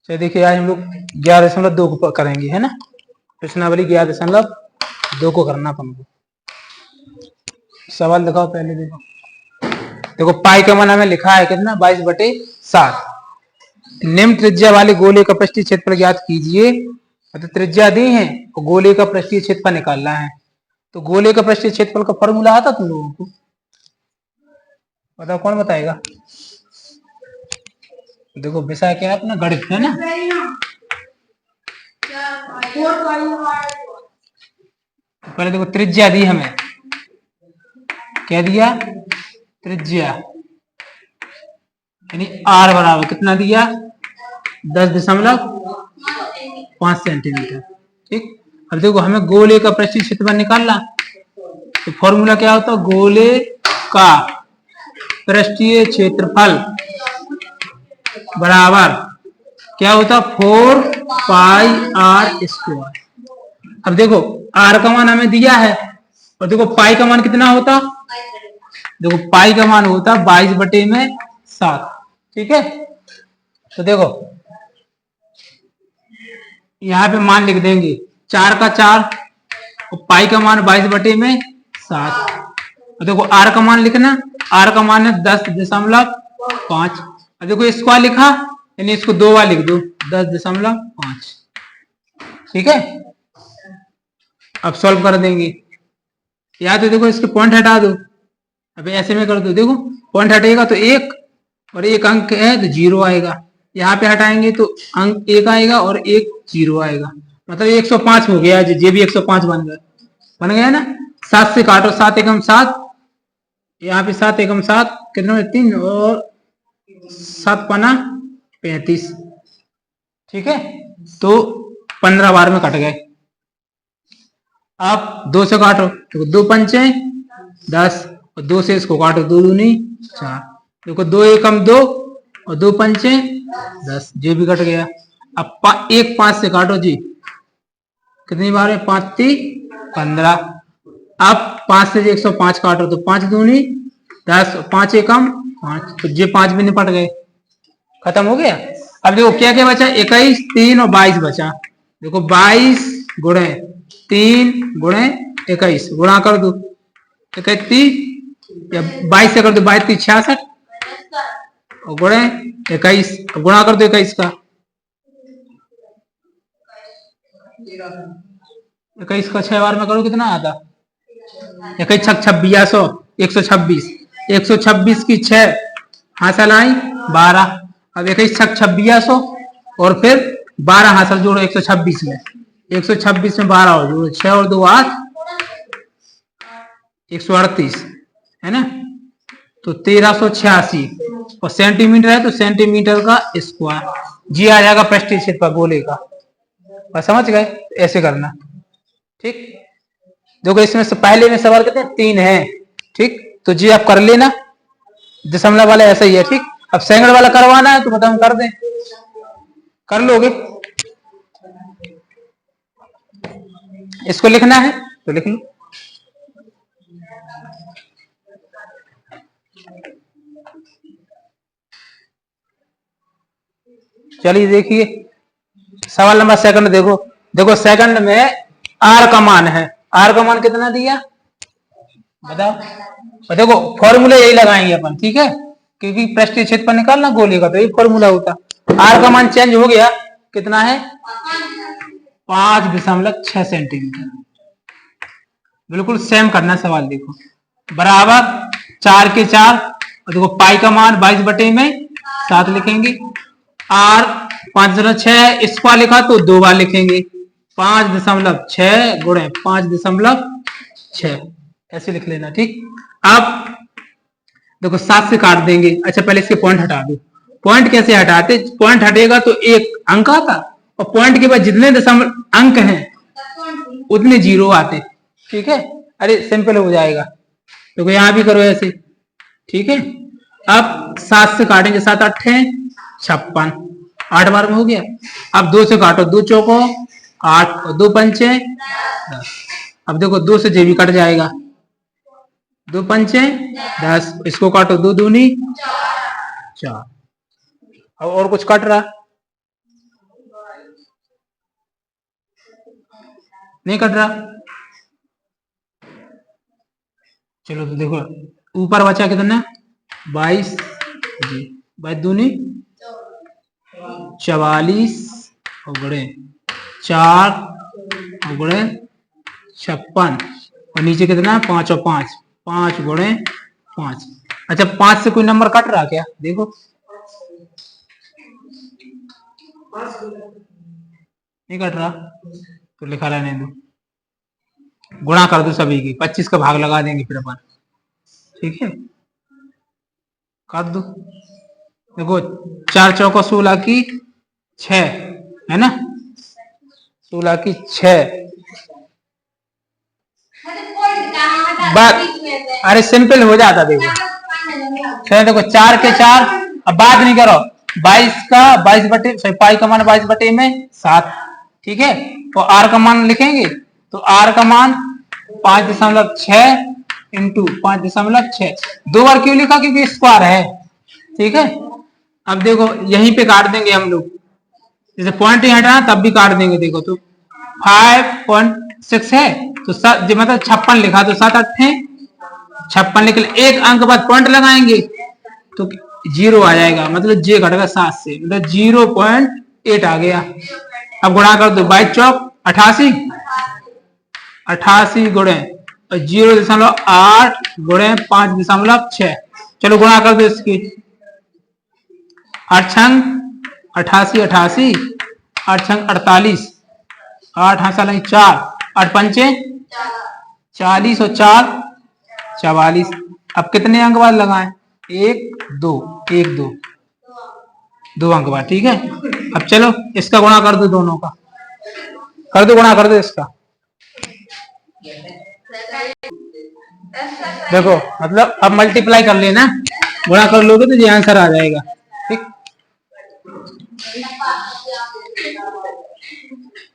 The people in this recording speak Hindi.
चलिए देखिए आज हम लोग 11.2 को करेंगे, है ना। प्रश्नावली 11.2 को करना अपन को। सवाल दिखाओ पहले। देखो पाई का मान हमें लिखा है कितना, 22/7। निम्न त्रिज्या वाले गोले का पृष्ठीय क्षेत्रफल ज्ञात कीजिए। तो त्रिज्या दी है और गोले का पृष्ठीय क्षेत्रफल निकालना है। तो गोले का पृष्ठीय क्षेत्रफल का फॉर्मूला आता तुम लोगों को? बताओ कौन बताएगा? देखो विषय क्या है अपना, गणित है ना। पहले देखो त्रिज्या दी हमें, क्या दिया? त्रिज्या यानी आर बराबर कितना दिया? 10.5 सेंटीमीटर। ठीक। अब देखो हमें गोले का पृष्ठीय क्षेत्रफल निकालना, तो फॉर्मूला क्या होता है? गोले का पृष्ठीय क्षेत्रफल बराबर क्या होता? 4πr²। अब देखो आर का मान हमें दिया है और देखो पाई का मान कितना होता? देखो पाई का मान होता 22/7। ठीक है। तो देखो यहाँ पे मान लिख देंगे 4 का 4 और पाई का मान 22/7। और देखो आर का मान लिखना, आर का मान है 10.5। और देखो स्क्वायर लिखा यानी इसको 2 बार लिख दो, 10.5। ठीक है। अब सॉल्व कर देंगे। या तो देखो इसके पॉइंट हटा दो, अभी ऐसे में कर दो। देखो पॉइंट हटेगा तो 1 और 1 अंक है तो 0 आएगा। यहाँ पे हटाएंगे तो अंक 1 आएगा और 1 0 आएगा, मतलब 105 हो गया। ये भी 105 बन गया ना। 7 से काटो, 7 एकम 7, यहाँ पे 7 एकम 7 कितना? 3 और 7 पना 35। ठीक है। तो 15 बार में कट गए। आप 2 से काटो तो 2 पंचे 10 और 2 से इसको काटो, 2 दूनी 4। देखो 2 एकम 2 और 2 पंचे 10, ये भी कट गया। अब 1 5 से काटो जी, कितनी बार है? 5 3 15। अब 5 से 105 काटो तो 5 दूनी 10 और 5 एकम 5, तो ये 5 भी निपट गए, खत्म हो गया। अब देखो क्या क्या बचा? 21 3 और 22 बचा। देखो 22 गुणे 3 गुणे 21 गुणा कर दो, 31 या 22 से कर दो, 22 3 66 और गुणे 21 गुणा कर दो 21 का, 21 का 6 बार में करो कितना आता? 21 छक 26 126, 126 की 6 हासिल आई 12। अब 21 छक 26 और फिर 12 हासिल जोड़ो 126 में, 126 में 12 और जोड़ो, 6 और 2 8, 138 है ना। तो 1386 और सेंटीमीटर है तो सेंटीमीटर का स्क्वायर। जी आ जाएगा पृष्ठीय क्षेत्रफल गोले का। बस समझ गए? ऐसे करना। ठीक। देखो इसमें से पहले में सवाल कितने? 3 है। ठीक। तो जी आप कर लेना, दशमलव वाला ऐसा ही है। ठीक। अब सेकंड वाला करवाना है तो बताओ हम कर दें, कर लोगे? इसको लिखना है तो लिख लो। चलिए देखिए सवाल नंबर सेकंड देखो। देखो सेकंड में आर का मान है, आर का मान कितना दिया बताओ? और देखो फॉर्मूला यही लगाएंगे अपन, ठीक है, क्योंकि पृष्ठीय क्षेत्रफल निकालना गोले का तो यही फॉर्मूला होता। आर का मान चेंज हो गया, कितना है? 5.6 सेंटीमीटर। बिल्कुल सेम करना सवाल। देखो बराबर 4 के 4 और देखो पाई का मान 22/7 लिखेंगे। आर 5.6 स्क्वायर लिखा तो 2 बार लिखेंगे, 5.6 गुणे 5.6 ऐसे लिख लेना। ठीक। अब देखो 7 से काट देंगे। अच्छा पहले इसके पॉइंट हटा दो। पॉइंट कैसे हटाते? पॉइंट हटेगा तो 1 अंक आता और पॉइंट के बाद जितने दशमलव अंक हैं उतने 0 आते। ठीक है। अरे सिंपल हो जाएगा। देखो यहां भी करो ऐसे। ठीक है। अब 7 से काटेंगे, 7 8 56, 8 बार में हो गया। अब 2 से काटो, 2 चौको 8 और 2 पंचे 10। अब देखो 2 से जेबी कट जाएगा, 2 पंचे 10, इसको काटो 2 दूनी 4। अब और कुछ कट रहा? नहीं कट रहा। चलो तो देखो ऊपर बचा कितना 22 जी, 22 दूनी 44 और गुणे 4 और गुणे 56 और नीचे कितना 5 और 5, 5 गुणे 5। अच्छा 5 से कोई नंबर कट रहा क्या देखो, नहीं कट रहा तो लिखा रहने दो, गुणा कर दो सभी की, 25 का भाग लगा देंगे फिर अपन, ठीक है कर दो। देखो 4 चौका 16 की 6 है ना, 16 की 6 बात, अरे सिंपल हो जाता देखो। चलो देखो 4 के 4, अब बात नहीं करो 22 का 22 बटे पाई का मान 22 बटे में 7, ठीक है। तो आर का मान लिखेंगे तो आर का मान 5.6 इंटू 5.6, 2 बार क्यों लिखा क्योंकि स्क्वायर है, ठीक है। अब देखो यहीं पे काट देंगे हम लोग, जैसे पॉइंट ही हटाना तब भी काट देंगे। देखो तो 5.6 है तो मतलब 56 लिखा तो 7 8 56 लिख, एक अंक बाद पॉइंट लगाएंगे तो 0 आ जाएगा, मतलब जे घटेगा 7 से, मतलब 0.8 आ गया। अब गुणा कर दो 22 चौक 88, 88 गुणे 0.8 गुणे 5.6, चलो गुणा कर दो इसकी, 8 छंग 88 88, 8 छंग 48, 8 हाँ 4, 8 पंचे 40 और 4 44। अब कितने अंक बाद लगाएं 1 2 1 2 2 अंक बाद, ठीक है। अब चलो इसका गुणा कर दो, दोनों का कर दो, गुणा कर दो इसका। देखो मतलब अब मल्टीप्लाई कर लेना, गुणा कर लोगे तो ये आंसर आ जाएगा, ठीक।